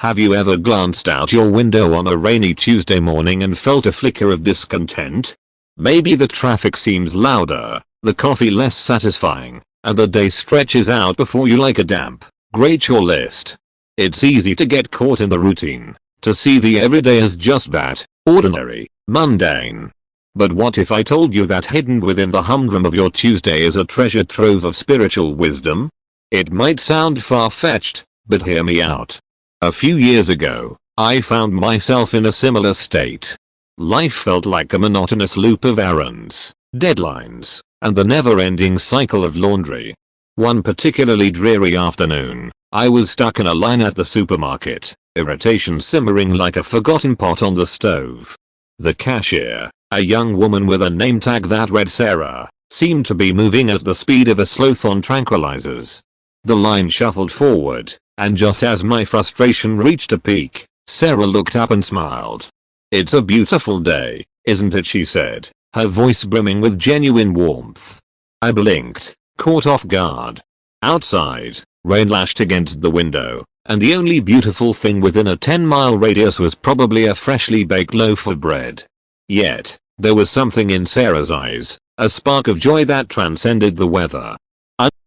Have you ever glanced out your window on a rainy Tuesday morning and felt a flicker of discontent? Maybe the traffic seems louder, the coffee less satisfying, and the day stretches out before you like a damp, gray chore list. It's easy to get caught in the routine, to see the everyday as just that, ordinary, mundane. But what if I told you that hidden within the humdrum of your Tuesday is a treasure trove of spiritual wisdom? It might sound far-fetched, but hear me out. A few years ago, I found myself in a similar state. Life felt like a monotonous loop of errands, deadlines, and the never-ending cycle of laundry. One particularly dreary afternoon, I was stuck in a line at the supermarket, irritation simmering like a forgotten pot on the stove. The cashier, a young woman with a name tag that read Sarah, seemed to be moving at the speed of a sloth on tranquilizers. The line shuffled forward, and just as my frustration reached a peak, Sarah looked up and smiled. "It's a beautiful day, isn't it?" she said, her voice brimming with genuine warmth. I blinked, caught off guard. Outside, rain lashed against the window, and the only beautiful thing within a 10-mile radius was probably a freshly baked loaf of bread. Yet, there was something in Sarah's eyes, a spark of joy that transcended the weather.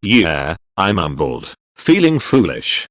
Yeah," I mumbled, feeling foolish.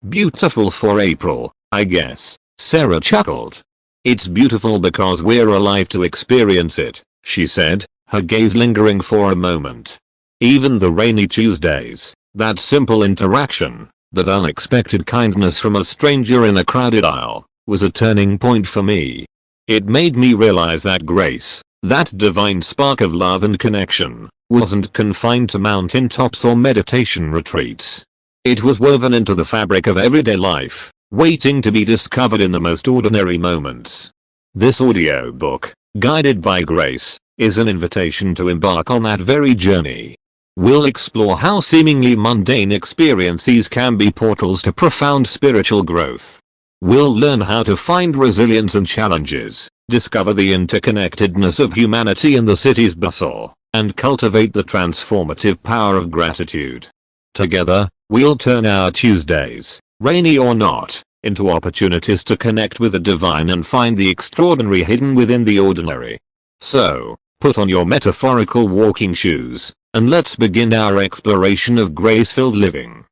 "Beautiful for April, I guess," Sarah chuckled. "It's beautiful because we're alive to experience it," she said, her gaze lingering for a moment. Even the rainy Tuesdays, that simple interaction, that unexpected kindness from a stranger in a crowded aisle, was a turning point for me. It made me realize that grace, that divine spark of love and connection, wasn't confined to mountain tops or meditation retreats. It was woven into the fabric of everyday life, waiting to be discovered in the most ordinary moments. This audiobook, Guided by Grace, is an invitation to embark on that very journey. We'll explore how seemingly mundane experiences can be portals to profound spiritual growth. We'll learn how to find resilience in challenges, discover the interconnectedness of humanity in the city's bustle, and cultivate the transformative power of gratitude. Together, we'll turn our Tuesdays, rainy or not, into opportunities to connect with the divine and find the extraordinary hidden within the ordinary. So, put on your metaphorical walking shoes, and let's begin our exploration of grace-filled living.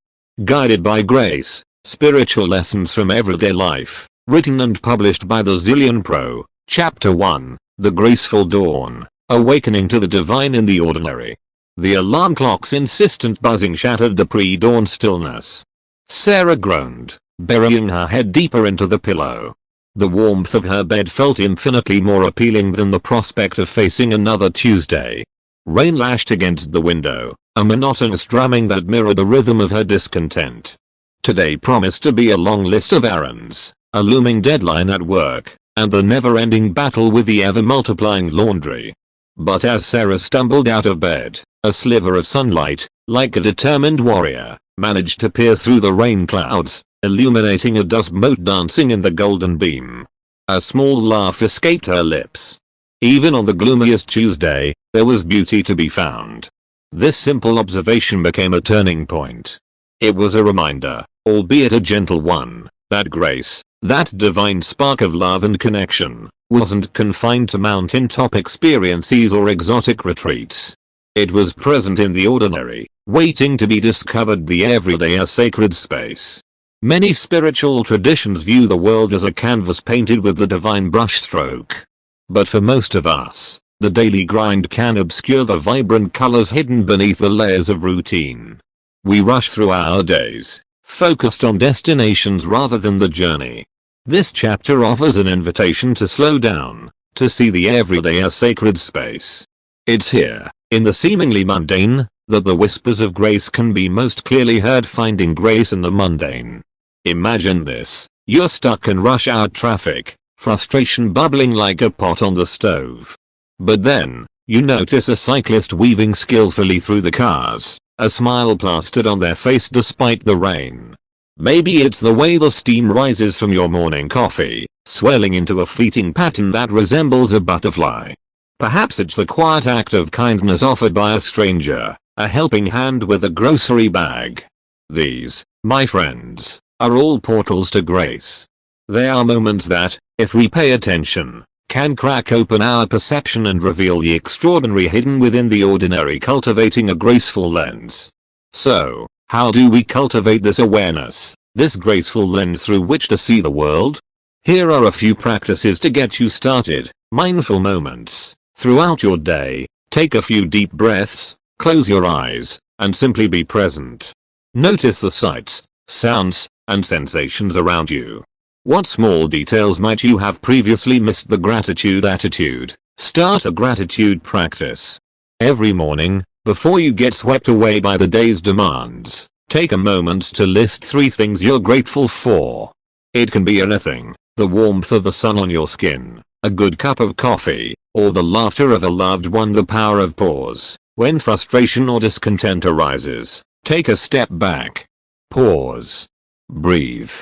Guided by Grace, Spiritual Lessons from Everyday Life, written and published by the Zillionpro, Chapter 1, The Graceful Dawn, Awakening to the Divine in the Ordinary. The alarm clock's insistent buzzing shattered the pre-dawn stillness. Sarah groaned, burying her head deeper into the pillow. The warmth of her bed felt infinitely more appealing than the prospect of facing another Tuesday. Rain lashed against the window, a monotonous drumming that mirrored the rhythm of her discontent. Today promised to be a long list of errands, a looming deadline at work, and the never-ending battle with the ever-multiplying laundry. But as Sarah stumbled out of bed, a sliver of sunlight, like a determined warrior, managed to peer through the rain clouds, illuminating a dust mote dancing in the golden beam. A small laugh escaped her lips. Even on the gloomiest Tuesday, there was beauty to be found. This simple observation became a turning point. It was a reminder, albeit a gentle one, that grace, that divine spark of love and connection, wasn't confined to mountaintop experiences or exotic retreats. It was present in the ordinary, waiting to be discovered, the everyday, a sacred space. Many spiritual traditions view the world as a canvas painted with the divine brushstroke. But for most of us, the daily grind can obscure the vibrant colors hidden beneath the layers of routine. We rush through our days, focused on destinations rather than the journey. This chapter offers an invitation to slow down, to see the everyday as sacred space. It's here, in the seemingly mundane, that the whispers of grace can be most clearly heard, finding grace in the mundane. Imagine this: you're stuck in rush hour traffic, frustration bubbling like a pot on the stove. But then, you notice a cyclist weaving skillfully through the cars, a smile plastered on their face despite the rain. Maybe it's the way the steam rises from your morning coffee, swelling into a fleeting pattern that resembles a butterfly. Perhaps it's the quiet act of kindness offered by a stranger, a helping hand with a grocery bag. These, my friends, are all portals to grace. They are moments that, if we pay attention, can crack open our perception and reveal the extraordinary hidden within the ordinary, cultivating a graceful lens. So, how do we cultivate this awareness, this graceful lens through which to see the world? Here are a few practices to get you started. Mindful moments. Throughout your day, take a few deep breaths, close your eyes, and simply be present. Notice the sights, sounds, and sensations around you. What small details might you have previously missed? The gratitude attitude. Start a gratitude practice. Every morning, before you get swept away by the day's demands, take a moment to list 3 things you're grateful for. It can be anything: the warmth of the sun on your skin, a good cup of coffee, or the laughter of a loved one. The power of pause. When frustration or discontent arises, take a step back. Pause. Breathe.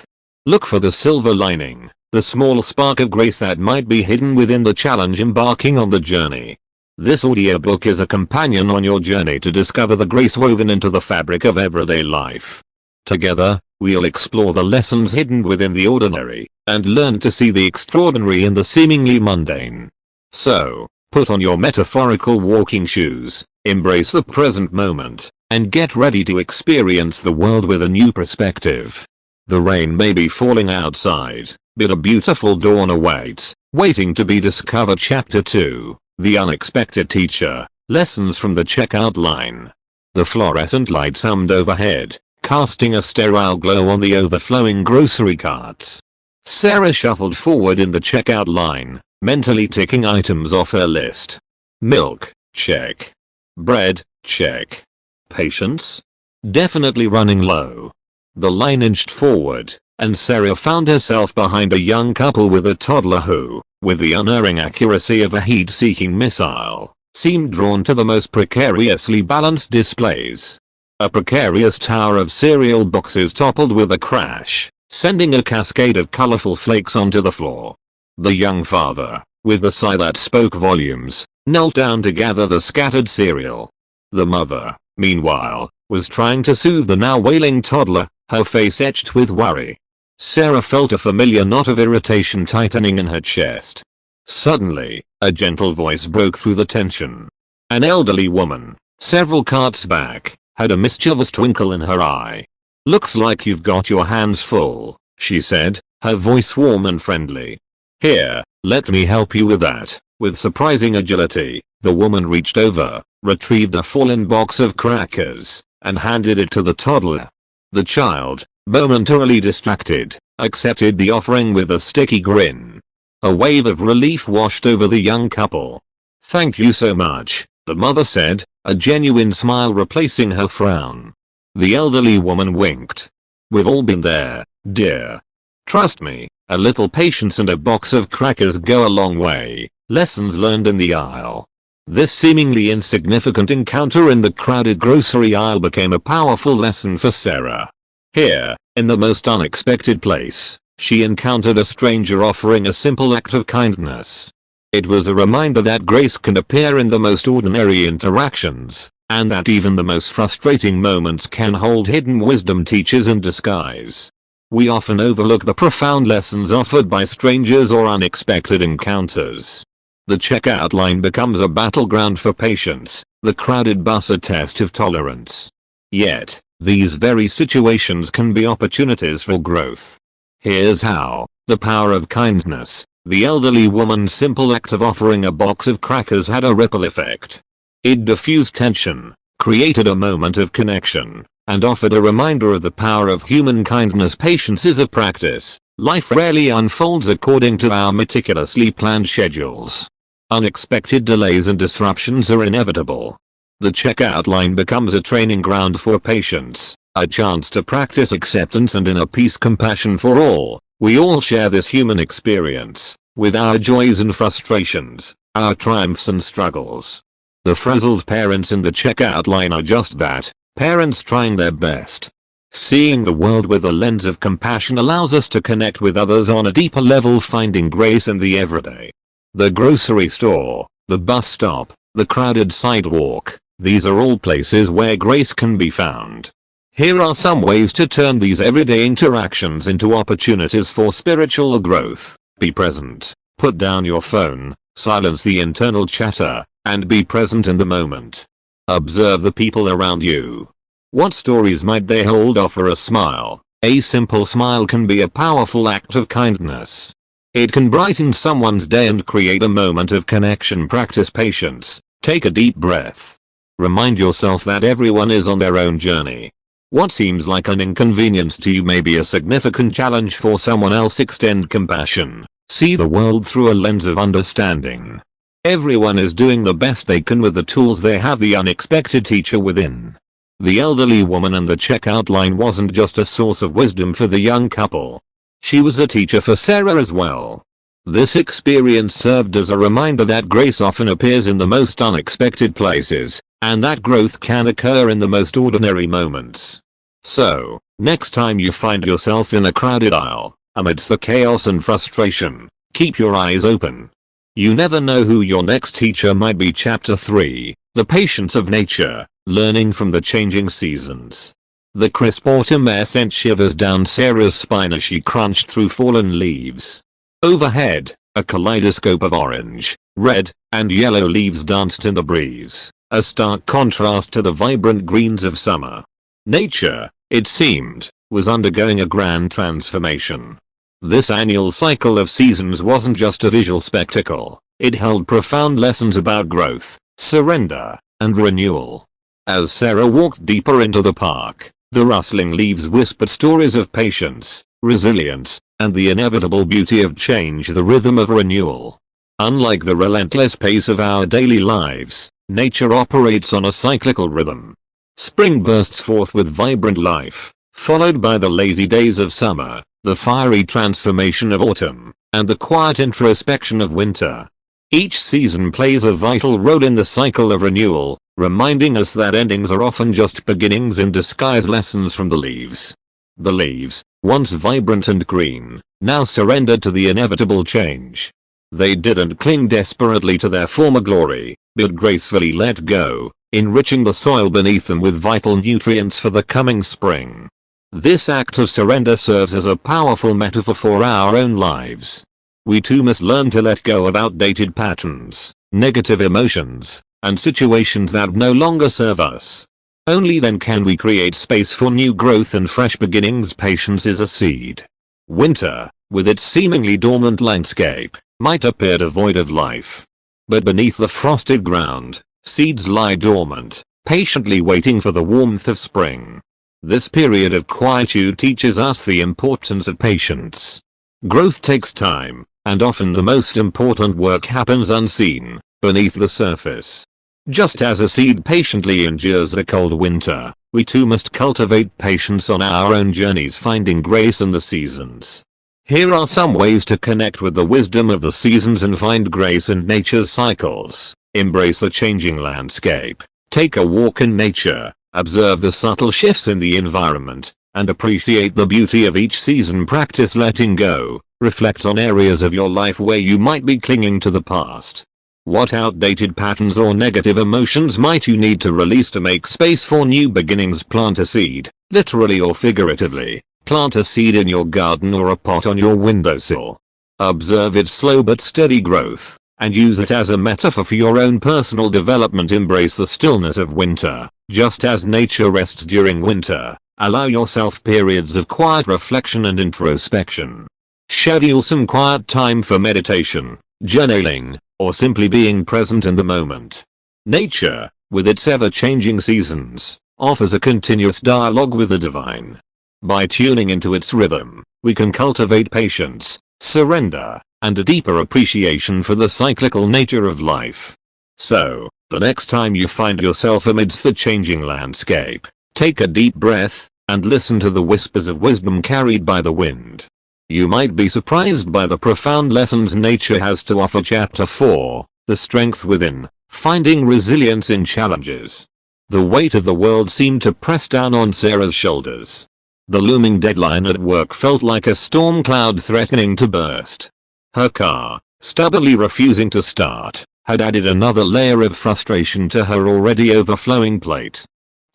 Look for the silver lining, the small spark of grace that might be hidden within the challenge. Embarking on the journey. This audiobook is a companion on your journey to discover the grace woven into the fabric of everyday life. Together, we'll explore the lessons hidden within the ordinary, and learn to see the extraordinary in the seemingly mundane. So, put on your metaphorical walking shoes, embrace the present moment, and get ready to experience the world with a new perspective. The rain may be falling outside, but a beautiful dawn awaits, waiting to be discovered. Chapter 2, The Unexpected Teacher, Lessons from the Checkout Line. The fluorescent lights hummed overhead, casting a sterile glow on the overflowing grocery carts. Sarah shuffled forward in the checkout line, mentally ticking items off her list. Milk, check. Bread, check. Patience? Definitely running low. The line inched forward, and Sarah found herself behind a young couple with a toddler who, with the unerring accuracy of a heat-seeking missile, seemed drawn to the most precariously balanced displays. A precarious tower of cereal boxes toppled with a crash, sending a cascade of colorful flakes onto the floor. The young father, with a sigh that spoke volumes, knelt down to gather the scattered cereal. The mother, meanwhile, was trying to soothe the now wailing toddler, her face etched with worry. Sarah felt a familiar knot of irritation tightening in her chest. Suddenly, a gentle voice broke through the tension. An elderly woman, several carts back, had a mischievous twinkle in her eye. "Looks like you've got your hands full," she said, her voice warm and friendly. "Here, let me help you with that." With surprising agility, the woman reached over, retrieved a fallen box of crackers, and handed it to the toddler. The child, momentarily distracted, accepted the offering with a sticky grin. A wave of relief washed over the young couple. "Thank you so much," the mother said, a genuine smile replacing her frown. The elderly woman winked. "We've all been there, dear. Trust me, a little patience and a box of crackers go a long way." Lessons learned in the aisle. This seemingly insignificant encounter in the crowded grocery aisle became a powerful lesson for Sarah. Here, in the most unexpected place, she encountered a stranger offering a simple act of kindness. It was a reminder that grace can appear in the most ordinary interactions, and that even the most frustrating moments can hold hidden wisdom. Teachers in disguise. We often overlook the profound lessons offered by strangers or unexpected encounters. The checkout line becomes a battleground for patience, the crowded bus a test of tolerance. Yet, these very situations can be opportunities for growth. Here's how. The power of kindness. The elderly woman's simple act of offering a box of crackers had a ripple effect. It diffused tension, created a moment of connection, and offered a reminder of the power of human kindness. Patience is a practice. Life rarely unfolds according to our meticulously planned schedules. Unexpected delays and disruptions are inevitable. The checkout line becomes a training ground for patience, a chance to practice acceptance and inner peace. Compassion for all. We all share this human experience, with our joys and frustrations, our triumphs and struggles. The frazzled parents in the checkout line are just that, parents trying their best. Seeing the world with a lens of compassion allows us to connect with others on a deeper level, finding grace in the everyday. The grocery store, the bus stop, the crowded sidewalk, these are all places where grace can be found. Here are some ways to turn these everyday interactions into opportunities for spiritual growth. Be present. Put down your phone, silence the internal chatter, and be present in the moment. Observe the people around you. What stories might they hold? Offer a smile. A simple smile can be a powerful act of kindness. It can brighten someone's day and create a moment of connection. Practice patience. Take a deep breath. Remind yourself that everyone is on their own journey. What seems like an inconvenience to you may be a significant challenge for someone else. Extend compassion. See the world through a lens of understanding. Everyone is doing the best they can with the tools they have. The unexpected teacher within. The elderly woman in the checkout line wasn't just a source of wisdom for the young couple. She was a teacher for Sarah as well. This experience served as a reminder that grace often appears in the most unexpected places, and that growth can occur in the most ordinary moments. So, next time you find yourself in a crowded aisle, amidst the chaos and frustration, keep your eyes open. You never know who your next teacher might be. Chapter 3, The Patience of Nature, Learning from the Changing Seasons. The crisp autumn air sent shivers down Sarah's spine as she crunched through fallen leaves. Overhead, a kaleidoscope of orange, red, and yellow leaves danced in the breeze, a stark contrast to the vibrant greens of summer. Nature, it seemed, was undergoing a grand transformation. This annual cycle of seasons wasn't just a visual spectacle, it held profound lessons about growth, surrender, and renewal. As Sarah walked deeper into the park, the rustling leaves whispered stories of patience, resilience, and the inevitable beauty of change. The rhythm of renewal. Unlike the relentless pace of our daily lives, nature operates on a cyclical rhythm. Spring bursts forth with vibrant life, followed by the lazy days of summer, the fiery transformation of autumn, and the quiet introspection of winter. Each season plays a vital role in the cycle of renewal, reminding us that endings are often just beginnings in disguise. Lessons from the leaves. The leaves, once vibrant and green, now surrendered to the inevitable change. They didn't cling desperately to their former glory, but gracefully let go, enriching the soil beneath them with vital nutrients for the coming spring. This act of surrender serves as a powerful metaphor for our own lives. We too must learn to let go of outdated patterns, negative emotions, and situations that no longer serve us. Only then can we create space for new growth and fresh beginnings. Patience is a seed. Winter, with its seemingly dormant landscape, might appear devoid of life. But beneath the frosted ground, seeds lie dormant, patiently waiting for the warmth of spring. This period of quietude teaches us the importance of patience. Growth takes time, and often the most important work happens unseen, beneath the surface. Just as a seed patiently endures a cold winter, we too must cultivate patience on our own journeys, finding grace in the seasons. Here are some ways to connect with the wisdom of the seasons and find grace in nature's cycles. Embrace the changing landscape. Take a walk in nature, observe the subtle shifts in the environment, and appreciate the beauty of each season. Practice letting go. Reflect on areas of your life where you might be clinging to the past. What outdated patterns or negative emotions might you need to release to make space for new beginnings? Plant a seed, literally or figuratively. Plant a seed in your garden or a pot on your windowsill. Observe its slow but steady growth, and use it as a metaphor for your own personal development. Embrace the stillness of winter. Just as nature rests during winter, allow yourself periods of quiet reflection and introspection. Schedule some quiet time for meditation, journaling, or simply being present in the moment. Nature, with its ever-changing seasons, offers a continuous dialogue with the divine. By tuning into its rhythm, we can cultivate patience, surrender, and a deeper appreciation for the cyclical nature of life. So, the next time you find yourself amidst the changing landscape, take a deep breath, and listen to the whispers of wisdom carried by the wind. You might be surprised by the profound lessons nature has to offer. Chapter 4, The Strength Within, Finding Resilience in Challenges. The weight of the world seemed to press down on Sarah's shoulders. The looming deadline at work felt like a storm cloud threatening to burst. Her car, stubbornly refusing to start, had added another layer of frustration to her already overflowing plate.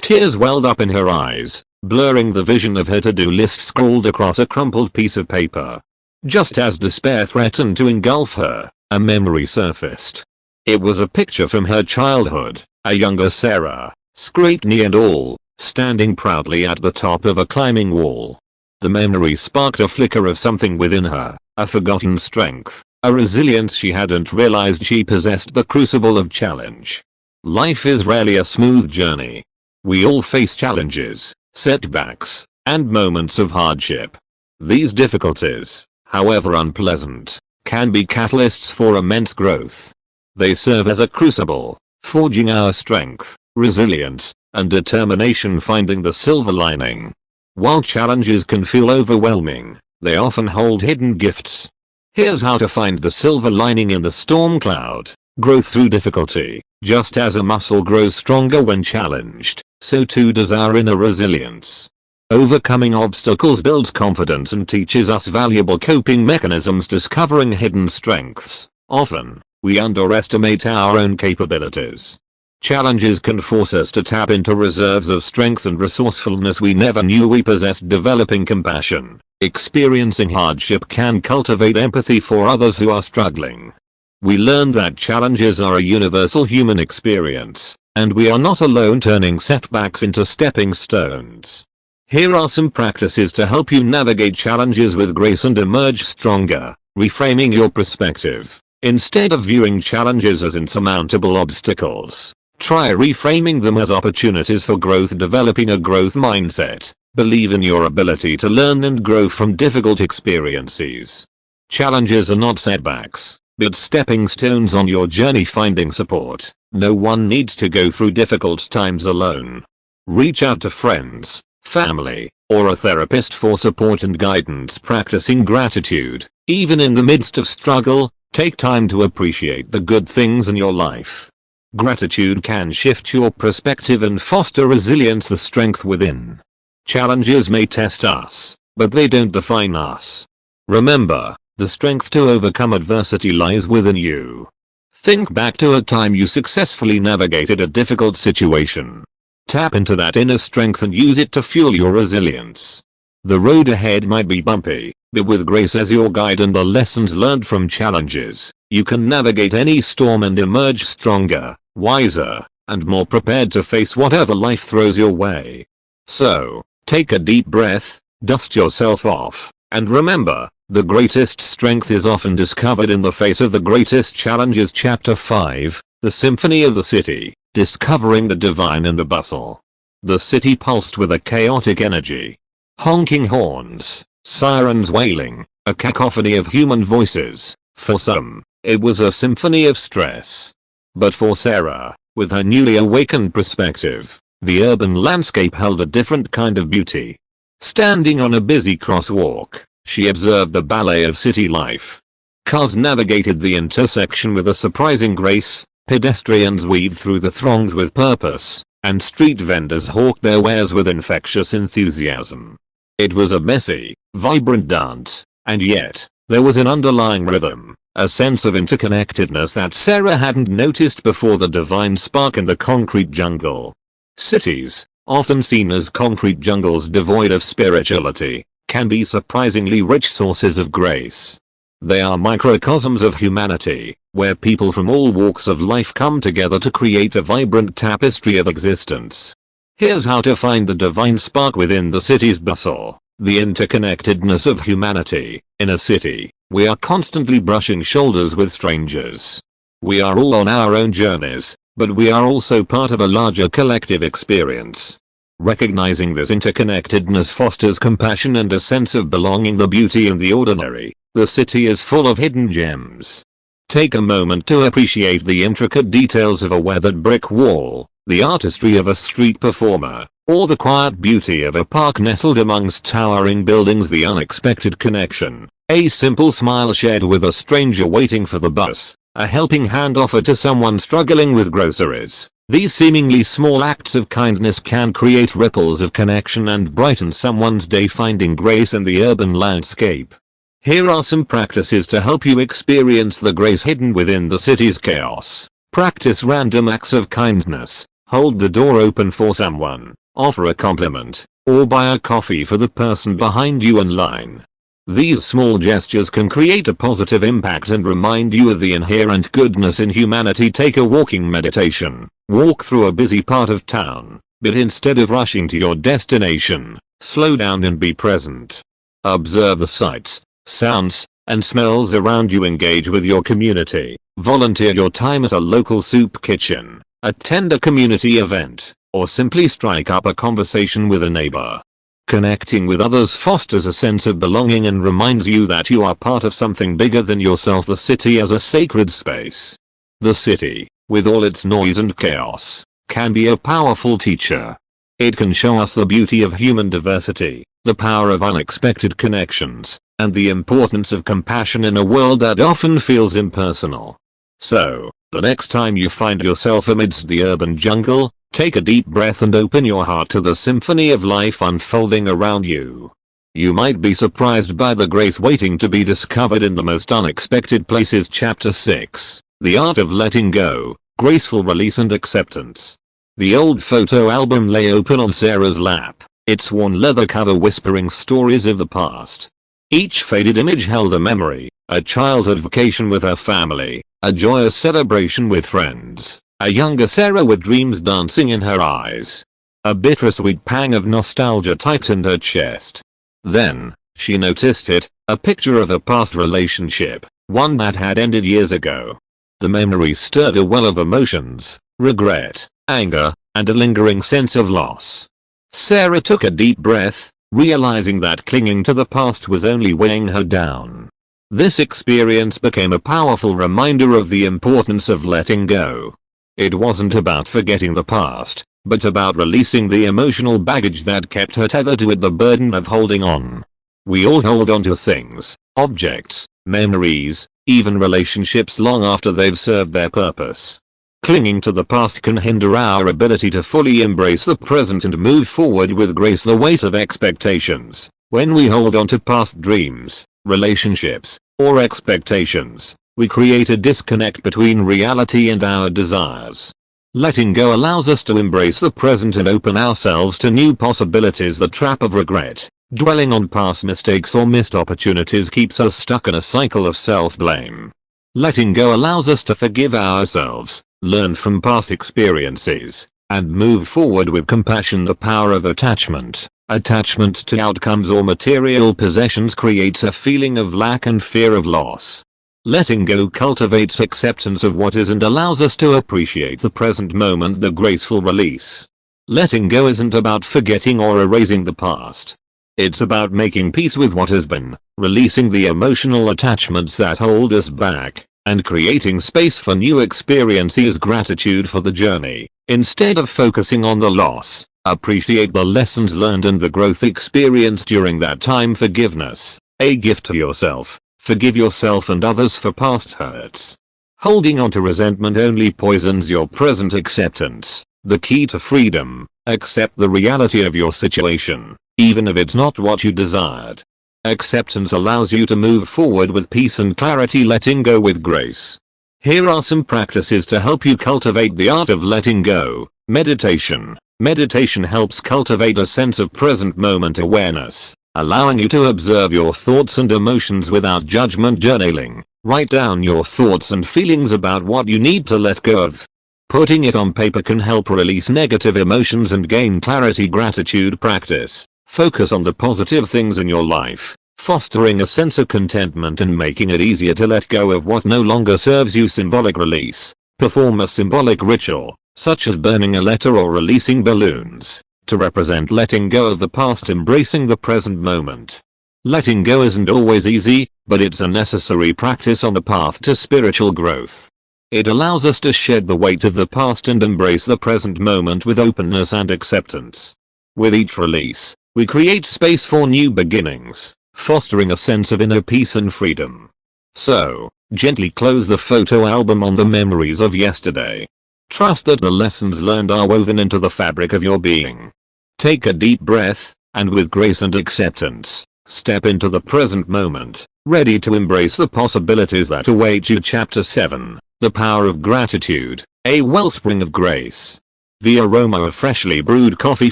Tears welled up in her eyes, blurring the vision of her to-do list scrawled across a crumpled piece of paper. Just as despair threatened to engulf her, a memory surfaced. It was a picture from her childhood, a younger Sarah, scraped knee and all, standing proudly at the top of a climbing wall. The memory sparked a flicker of something within her, a forgotten strength, a resilience she hadn't realized she possessed. The crucible of challenge. Life is rarely a smooth journey. We all face challenges, setbacks, and moments of hardship. These difficulties, however unpleasant, can be catalysts for immense growth. They serve as a crucible, forging our strength, resilience, and determination, finding the silver lining. While challenges can feel overwhelming, they often hold hidden gifts. Here's how to find the silver lining in the storm cloud. Growth through difficulty. Just as a muscle grows stronger when challenged, so too does our inner resilience. Overcoming obstacles builds confidence and teaches us valuable coping mechanisms, discovering hidden strengths. Often, we underestimate our own capabilities. Challenges can force us to tap into reserves of strength and resourcefulness we never knew we possessed. Developing compassion. Experiencing hardship can cultivate empathy for others who are struggling. We learn that challenges are a universal human experience, and we are not alone, turning setbacks into stepping stones. Here are some practices to help you navigate challenges with grace and emerge stronger. Reframing your perspective. Instead of viewing challenges as insurmountable obstacles, try reframing them as opportunities for growth. Developing a growth mindset. Believe in your ability to learn and grow from difficult experiences. Challenges are not setbacks, but stepping stones on your journey. Finding support. No one needs to go through difficult times alone. Reach out to friends, family, or a therapist for support and guidance. Practicing gratitude. Even in the midst of struggle, take time to appreciate the good things in your life. Gratitude can shift your perspective and foster resilience, the strength within. Challenges may test us, but they don't define us. Remember, the strength to overcome adversity lies within you. Think back to a time you successfully navigated a difficult situation. Tap into that inner strength and use it to fuel your resilience. The road ahead might be bumpy, but with grace as your guide and the lessons learned from challenges, you can navigate any storm and emerge stronger, wiser, and more prepared to face whatever life throws your way. So, take a deep breath, dust yourself off, and remember, the greatest strength is often discovered in the face of the greatest challenges. Chapter 5, The Symphony of the City. Discovering the divine in the bustle. The city pulsed with a chaotic energy. Honking horns, sirens wailing, a cacophony of human voices. For some, it was a symphony of stress. But for Sarah, with her newly awakened perspective, the urban landscape held a different kind of beauty. Standing on a busy crosswalk, she observed the ballet of city life. Cars navigated the intersection with a surprising grace, pedestrians weaved through the throngs with purpose, and street vendors hawked their wares with infectious enthusiasm. It was a messy, vibrant dance, and yet, there was an underlying rhythm, a sense of interconnectedness that Sarah hadn't noticed before. The divine spark in the concrete jungle. Cities, often seen as concrete jungles devoid of spirituality, can be surprisingly rich sources of grace. They are microcosms of humanity, where people from all walks of life come together to create a vibrant tapestry of existence. Here's how to find the divine spark within the city's bustle. The interconnectedness of humanity. In a city, we are constantly brushing shoulders with strangers. We are all on our own journeys, but we are also part of a larger collective experience. Recognizing this interconnectedness fosters compassion and a sense of belonging. The beauty in the ordinary. The city is full of hidden gems. Take a moment to appreciate the intricate details of a weathered brick wall, the artistry of a street performer, or the quiet beauty of a park nestled amongst towering buildings. The unexpected connection. A simple smile shared with a stranger waiting for the bus, a helping hand offered to someone struggling with groceries. These seemingly small acts of kindness can create ripples of connection and brighten someone's day. Finding grace in the urban landscape. Here are some practices to help you experience the grace hidden within the city's chaos. Practice random acts of kindness. Hold the door open for someone. Offer a compliment. or buy a coffee for the person behind you in line. These small gestures can create a positive impact and remind you of the inherent goodness in humanity. Take a walking meditation. Walk through a busy part of town, but instead of rushing to your destination, slow down and be present. Observe the sights, sounds, and smells around you. Engage with your community. Volunteer your time at a local soup kitchen, attend a community event, or simply strike up a conversation with a neighbor. Connecting with others fosters a sense of belonging and reminds you that you are part of something bigger than yourself. The city as a sacred space. The city, with all its noise and chaos, can be a powerful teacher. It can show us the beauty of human diversity, the power of unexpected connections, and the importance of compassion in a world that often feels impersonal. So, the next time you find yourself amidst the urban jungle, take a deep breath and open your heart to the symphony of life unfolding around you. You might be surprised by the grace waiting to be discovered in the most unexpected places. Chapter 6. The Art of Letting Go, Graceful Release and Acceptance. The old photo album lay open on Sarah's lap, its worn leather cover whispering stories of the past. Each faded image held a memory, a childhood vacation with her family, a joyous celebration with friends, a younger Sarah with dreams dancing in her eyes. A bittersweet pang of nostalgia tightened her chest. Then, she noticed it, a picture of a past relationship, one that had ended years ago. The memory stirred a well of emotions, regret, anger, and a lingering sense of loss. Sarah took a deep breath, realizing that clinging to the past was only weighing her down. This experience became a powerful reminder of the importance of letting go. It wasn't about forgetting the past, but about releasing the emotional baggage that kept her tethered to it, the burden of holding on. We all hold on to things, objects, memories, even relationships long after they've served their purpose. Clinging to the past can hinder our ability to fully embrace the present and move forward with grace. The weight of expectations. When we hold on to past dreams, relationships, or expectations, we create a disconnect between reality and our desires. Letting go allows us to embrace the present and open ourselves to new possibilities. The trap of regret. Dwelling on past mistakes or missed opportunities keeps us stuck in a cycle of self-blame. Letting go allows us to forgive ourselves, learn from past experiences, and move forward with compassion. The power of attachment. Attachment to outcomes or material possessions creates a feeling of lack and fear of loss. Letting go cultivates acceptance of what is and allows us to appreciate the present moment. The graceful release. Letting go isn't about forgetting or erasing the past. It's about making peace with what has been, releasing the emotional attachments that hold us back, and creating space for new experiences. Gratitude for the journey. Instead of focusing on the loss, appreciate the lessons learned and the growth experienced during that time. Forgiveness. A gift to yourself. Forgive yourself and others for past hurts. Holding on to resentment only poisons your present. Acceptance. The key to freedom. Accept the reality of your situation, even if it's not what you desired. Acceptance allows you to move forward with peace and clarity. Letting go with grace. Here are some practices to help you cultivate the art of letting go. Meditation. Meditation helps cultivate a sense of present moment awareness, allowing you to observe your thoughts and emotions without judgment. Journaling. Write down your thoughts and feelings about what you need to let go of. Putting it on paper can help release negative emotions and gain clarity. Gratitude practice. Focus on the positive things in your life, fostering a sense of contentment and making it easier to let go of what no longer serves you. Symbolic release. Perform a symbolic ritual, such as burning a letter or releasing balloons, to represent letting go of the past, embracing the present moment. Letting go isn't always easy, but it's a necessary practice on the path to spiritual growth. It allows us to shed the weight of the past and embrace the present moment with openness and acceptance. With each release, we create space for new beginnings, fostering a sense of inner peace and freedom. So, gently close the photo album on the memories of yesterday. Trust that the lessons learned are woven into the fabric of your being. Take a deep breath, and with grace and acceptance, step into the present moment, ready to embrace the possibilities that await you. Chapter 7. The Power of Gratitude, a Wellspring of Grace. The aroma of freshly brewed coffee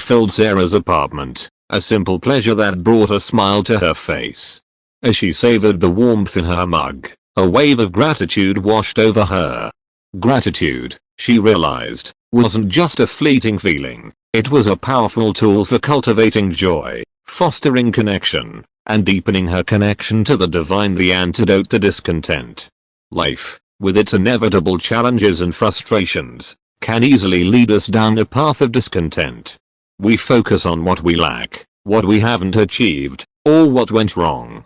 filled Sarah's apartment, A simple pleasure that brought a smile to her face. As she savored the warmth in her mug, a wave of gratitude washed over her. Gratitude, she realized, wasn't just a fleeting feeling, it was a powerful tool for cultivating joy, fostering connection, and deepening her connection to the divine, the antidote to discontent. Life, with its inevitable challenges and frustrations, can easily lead us down a path of discontent. We focus on what we lack, what we haven't achieved, or what went wrong.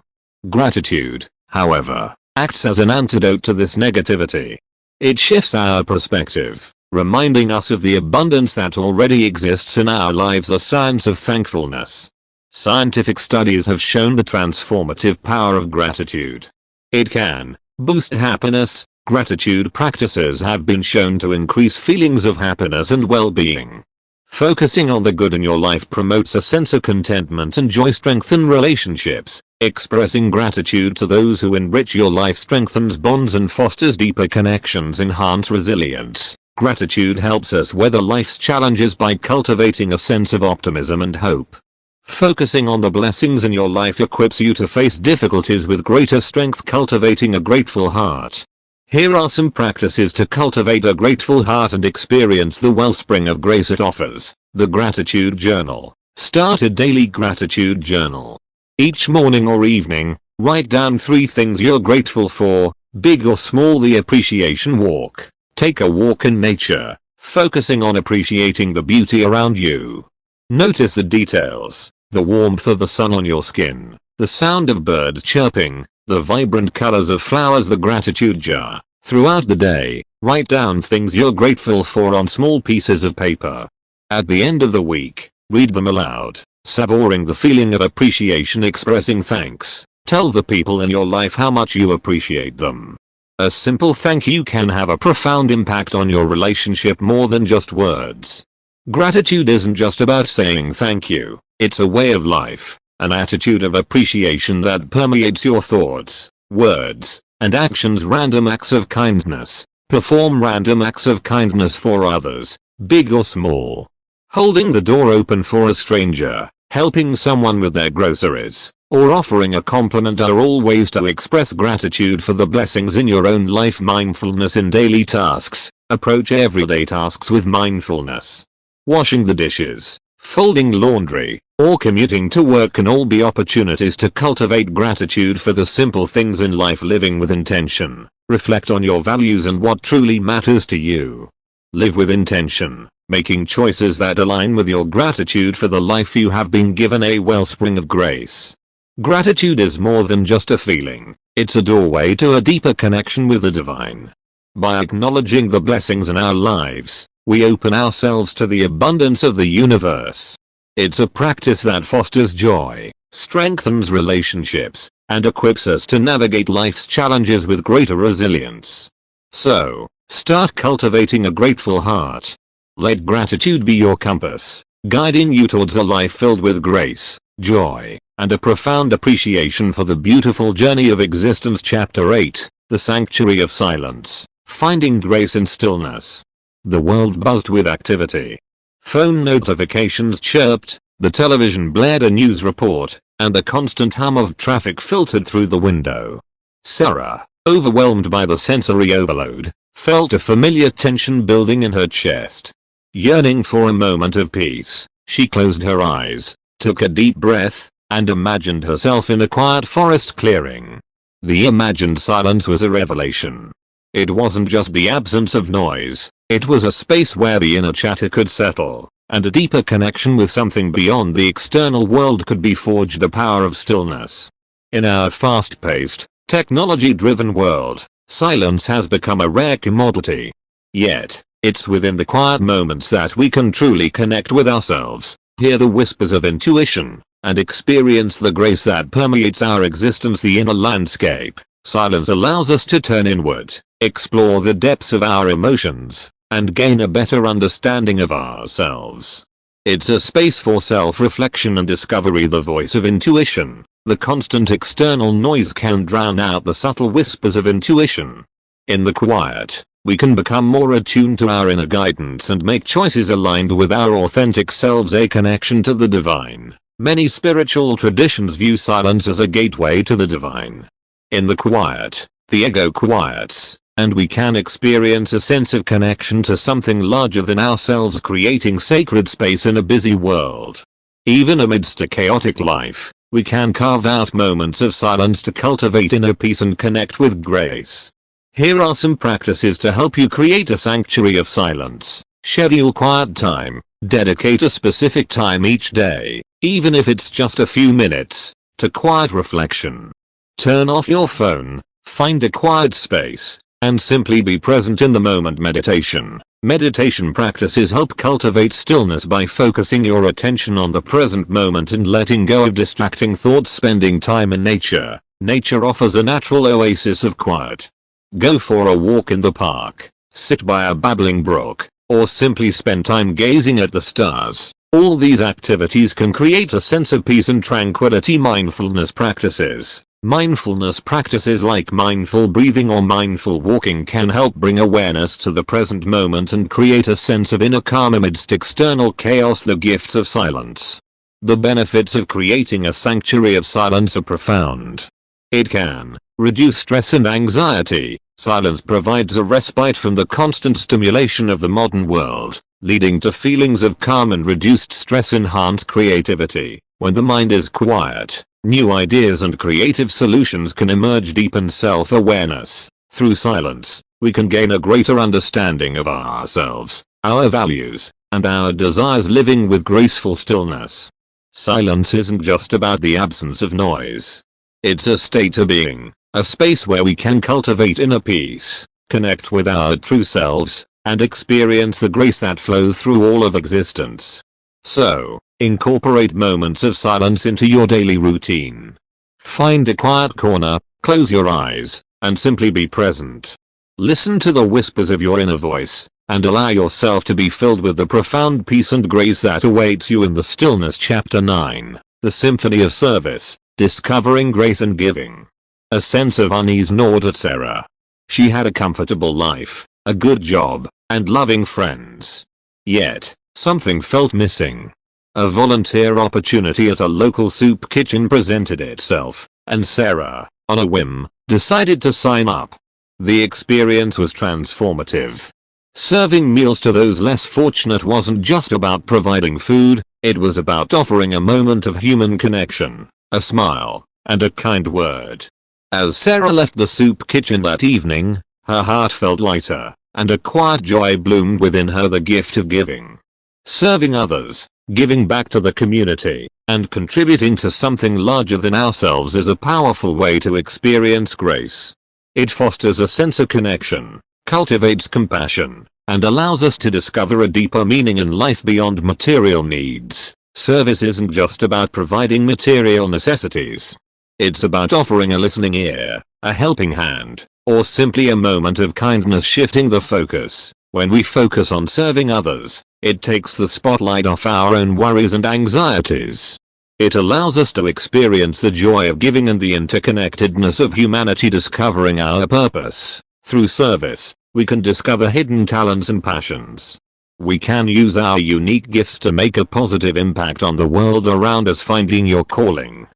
Gratitude, however, acts as an antidote to this negativity. It shifts our perspective, reminding us of the abundance that already exists in our lives, a science of thankfulness. Scientific studies have shown the transformative power of gratitude. It can boost happiness. Gratitude practices have been shown to increase feelings of happiness and well-being. Focusing on the good in your life promotes a sense of contentment and joy, strengthen relationships. Expressing gratitude to those who enrich your life strengthens bonds and fosters deeper connections, enhance resilience. Gratitude helps us weather life's challenges by cultivating a sense of optimism and hope. Focusing on the blessings in your life equips you to face difficulties with greater strength, cultivating a grateful heart. Here are some practices to cultivate a grateful heart and experience the wellspring of grace it offers. The Gratitude Journal. Start a daily gratitude journal. Each morning or evening, write down 3 things you're grateful for, big or small. The Appreciation Walk. Take a walk in nature, focusing on appreciating the beauty around you. Notice the details, the warmth of the sun on your skin, the sound of birds chirping, the vibrant colors of flowers. The Gratitude Jar. Throughout the day, write down things you're grateful for on small pieces of paper. At the end of the week, read them aloud, savoring the feeling of appreciation, expressing thanks. Tell the people in your life how much you appreciate them. A simple thank you can have a profound impact on your relationship, more than just words. Gratitude isn't just about saying thank you, it's a way of life, an attitude of appreciation that permeates your thoughts, words, and actions. Random acts of kindness. Perform random acts of kindness for others, big or small. Holding the door open for a stranger, helping someone with their groceries, or offering a compliment are all ways to express gratitude for the blessings in your own life. Mindfulness in daily tasks. Approach everyday tasks with mindfulness. Washing the dishes, folding laundry, or commuting to work can all be opportunities to cultivate gratitude for the simple things in life. Living with intention. Reflect on your values and what truly matters to you. Live with intention, making choices that align with your gratitude for the life you have been given, a wellspring of grace. Gratitude is more than just a feeling, it's a doorway to a deeper connection with the divine. By acknowledging the blessings in our lives, we open ourselves to the abundance of the universe. It's a practice that fosters joy, strengthens relationships, and equips us to navigate life's challenges with greater resilience. So, start cultivating a grateful heart. Let gratitude be your compass, guiding you towards a life filled with grace, joy, and a profound appreciation for the beautiful journey of existence. Chapter 8, The Sanctuary of Silence. Finding grace in stillness. The world buzzed with activity. Phone notifications chirped, the television blared a news report, and the constant hum of traffic filtered through the window. Sarah, overwhelmed by the sensory overload, felt a familiar tension building in her chest. Yearning for a moment of peace, she closed her eyes, took a deep breath, and imagined herself in a quiet forest clearing. The imagined silence was a revelation. It wasn't just the absence of noise, it was a space where the inner chatter could settle, and a deeper connection with something beyond the external world could be forged. The power of stillness. In our fast-paced, technology-driven world, silence has become a rare commodity. Yet, it's within the quiet moments that we can truly connect with ourselves, hear the whispers of intuition, and experience the grace that permeates our existence. The inner landscape. Silence allows us to turn inward, explore the depths of our emotions, and gain a better understanding of ourselves. It's a space for self-reflection and discovery. The voice of intuition. The constant external noise can drown out the subtle whispers of intuition. In the quiet, we can become more attuned to our inner guidance and make choices aligned with our authentic selves, a connection to the divine, Many spiritual traditions view silence as a gateway to the divine. In the quiet, the ego quiets, and we can experience a sense of connection to something larger than ourselves, creating sacred space in a busy world. Even amidst a chaotic life, we can carve out moments of silence to cultivate inner peace and connect with grace. Here are some practices to help you create a sanctuary of silence. Schedule quiet time. Dedicate a specific time each day, even if it's just a few minutes, to quiet reflection. Turn off your phone, find a quiet space, and simply be present in the moment. Meditation. Meditation practices help cultivate stillness by focusing your attention on the present moment and letting go of distracting thoughts. Spending time in nature. Nature offers a natural oasis of quiet. Go for a walk in the park, sit by a babbling brook, or simply spend time gazing at the stars. All these activities can create a sense of peace and tranquility. Mindfulness practices. Mindfulness practices like mindful breathing or mindful walking can help bring awareness to the present moment and create a sense of inner calm amidst external chaos. The gifts of silence. The benefits of creating a sanctuary of silence are profound. It can reduce stress and anxiety. Silence provides a respite from the constant stimulation of the modern world, leading to feelings of calm and reduced stress. Enhance creativity. When the mind is quiet, new ideas and creative solutions can emerge. Deepen self-awareness. Through silence, we can gain a greater understanding of ourselves, our values, and our desires. Living with graceful stillness. Silence isn't just about the absence of noise. It's a state of being, a space where we can cultivate inner peace, connect with our true selves, and experience the grace that flows through all of existence. So, incorporate moments of silence into your daily routine. Find a quiet corner, close your eyes, and simply be present. Listen to the whispers of your inner voice, and allow yourself to be filled with the profound peace and grace that awaits you in the stillness. Chapter 9. The Symphony of Service. Discovering Grace and Giving. A sense of unease gnawed at Sarah. She had a comfortable life, a good job, and loving friends. Yet, something felt missing. A volunteer opportunity at a local soup kitchen presented itself, and Sarah, on a whim, decided to sign up. The experience was transformative. Serving meals to those less fortunate wasn't just about providing food, it was about offering a moment of human connection, a smile, and a kind word. As Sarah left the soup kitchen that evening, her heart felt lighter, and a quiet joy bloomed within her. The gift of giving. Serving others, giving back to the community, and contributing to something larger than ourselves is a powerful way to experience grace. It fosters a sense of connection, cultivates compassion, and allows us to discover a deeper meaning in life beyond material needs. Service isn't just about providing material necessities. It's about offering a listening ear, a helping hand, or simply a moment of kindness. Shifting the focus. When we focus on serving others, it takes the spotlight off our own worries and anxieties. It allows us to experience the joy of giving and the interconnectedness of humanity. Discovering our purpose. Through service, we can discover hidden talents and passions. We can use our unique gifts to make a positive impact on the world around us. Finding your calling.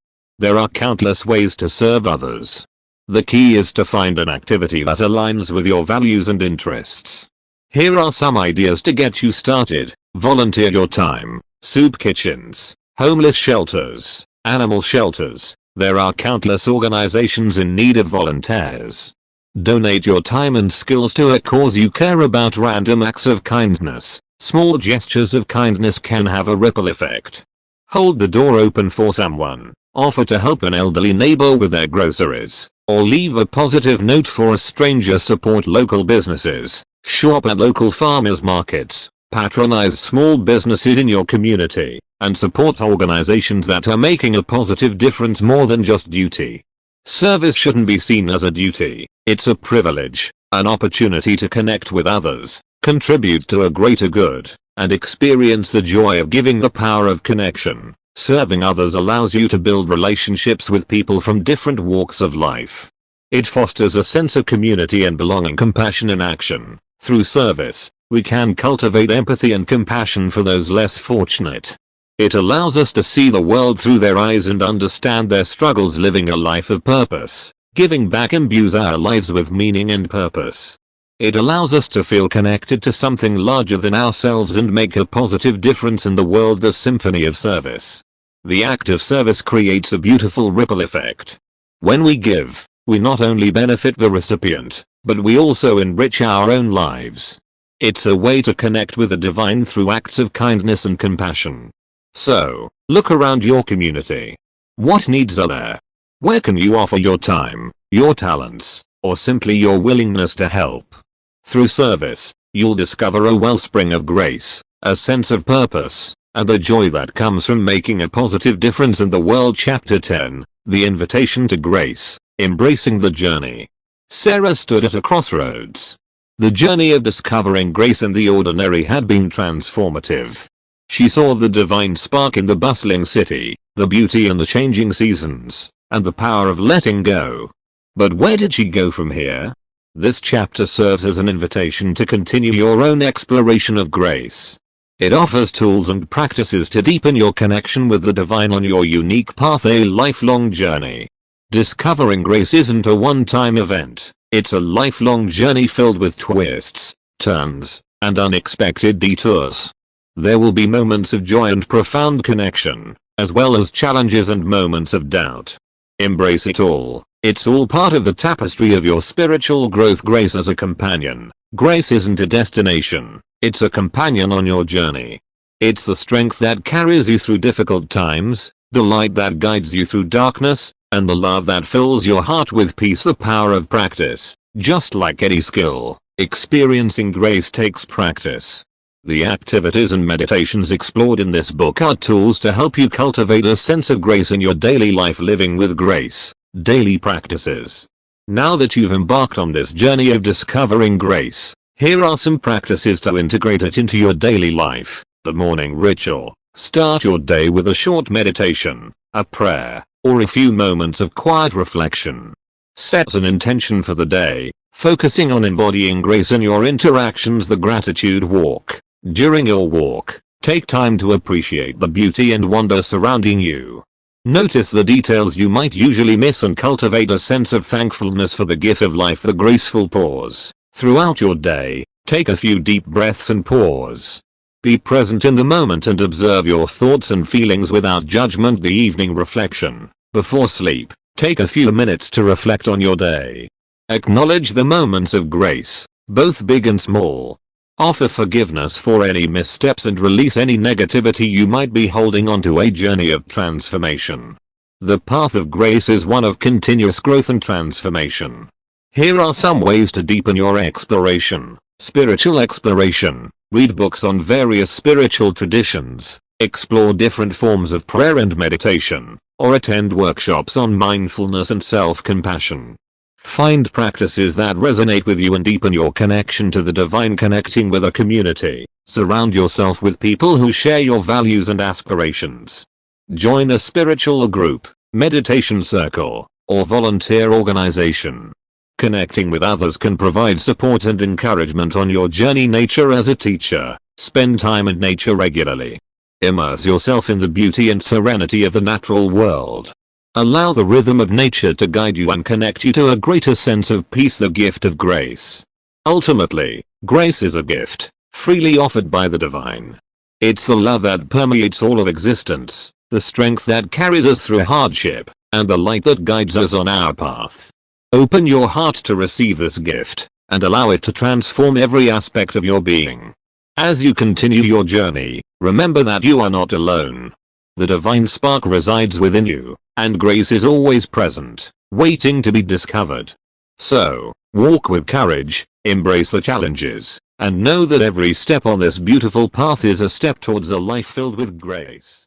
There are countless ways to serve others. The key is to find an activity that aligns with your values and interests. Here are some ideas to get you started. Volunteer your time. Soup kitchens, homeless shelters, animal shelters. There are countless organizations in need of volunteers. Donate your time and skills to a cause you care about. Random acts of kindness. Small gestures of kindness can have a ripple effect. Hold the door open for someone, offer to help an elderly neighbor with their groceries, or leave a positive note for a stranger. Support local businesses. Shop at local farmers markets, patronize small businesses in your community, and support organizations that are making a positive difference. More than just duty. Service shouldn't be seen as a duty, it's a privilege, an opportunity to connect with others, contribute to a greater good, and experience the joy of giving. The power of connection. Serving others allows you to build relationships with people from different walks of life. It fosters a sense of community and belonging. Compassion in action. Through service, we can cultivate empathy and compassion for those less fortunate. It allows us to see the world through their eyes and understand their struggles, living a life of purpose. Giving back imbues our lives with meaning and purpose. It allows us to feel connected to something larger than ourselves and make a positive difference in the world. The symphony of service. The act of service creates a beautiful ripple effect. When we give, we not only benefit the recipient, but we also enrich our own lives. It's a way to connect with the divine through acts of kindness and compassion. So, look around your community. What needs are there? Where can you offer your time, your talents, or simply your willingness to help? Through service, you'll discover a wellspring of grace, a sense of purpose, and the joy that comes from making a positive difference in the world. Chapter 10, The Invitation to Grace, Embracing the Journey. Sarah stood at a crossroads. The journey of discovering grace in the ordinary had been transformative. She saw the divine spark in the bustling city, the beauty in the changing seasons, and the power of letting go. But where did she go from here? This chapter serves as an invitation to continue your own exploration of grace. It offers tools and practices to deepen your connection with the divine on your unique path, a lifelong journey. Discovering grace isn't a one-time event, it's a lifelong journey filled with twists, turns, and unexpected detours. There will be moments of joy and profound connection, as well as challenges and moments of doubt. Embrace it all. It's all part of the tapestry of your spiritual growth. Grace as a companion. Grace isn't a destination, it's a companion on your journey. It's the strength that carries you through difficult times, the light that guides you through darkness, and the love that fills your heart with peace. The power of practice. Just like any skill, experiencing grace takes practice. The activities and meditations explored in this book are tools to help you cultivate a sense of grace in your daily life. Living with grace. Daily practices. Now that you've embarked on this journey of discovering grace, here are some practices to integrate it into your daily life. The morning ritual. Start your day with a short meditation, a prayer, or a few moments of quiet reflection. Set an intention for the day, focusing on embodying grace in your interactions. The gratitude walk. During your walk, take time to appreciate the beauty and wonder surrounding you. Notice the details you might usually miss and cultivate a sense of thankfulness for the gift of life. The graceful pause. Throughout your day, take a few deep breaths and pause. Be present in the moment and observe your thoughts and feelings without judgment. The evening reflection. Before sleep, take a few minutes to reflect on your day. Acknowledge the moments of grace, both big and small. Offer forgiveness for any missteps and release any negativity you might be holding on to. A journey of transformation. The path of grace is one of continuous growth and transformation. Here are some ways to deepen your exploration. Spiritual exploration. Read books on various spiritual traditions, explore different forms of prayer and meditation, or attend workshops on mindfulness and self-compassion. Find practices that resonate with you and deepen your connection to the divine. Connecting with a community. Surround yourself with people who share your values and aspirations. Join a spiritual group, meditation circle, or volunteer organization. Connecting with others can provide support and encouragement on your journey. Nature as a teacher. Spend time in nature regularly. Immerse yourself in the beauty and serenity of the natural world. Allow the rhythm of nature to guide you and connect you to a greater sense of peace. The gift of grace. Ultimately, grace is a gift, freely offered by the divine. It's the love that permeates all of existence, the strength that carries us through hardship, and the light that guides us on our path. Open your heart to receive this gift, and allow it to transform every aspect of your being. As you continue your journey, remember that you are not alone. The divine spark resides within you, and grace is always present, waiting to be discovered. So, walk with courage, embrace the challenges, and know that every step on this beautiful path is a step towards a life filled with grace.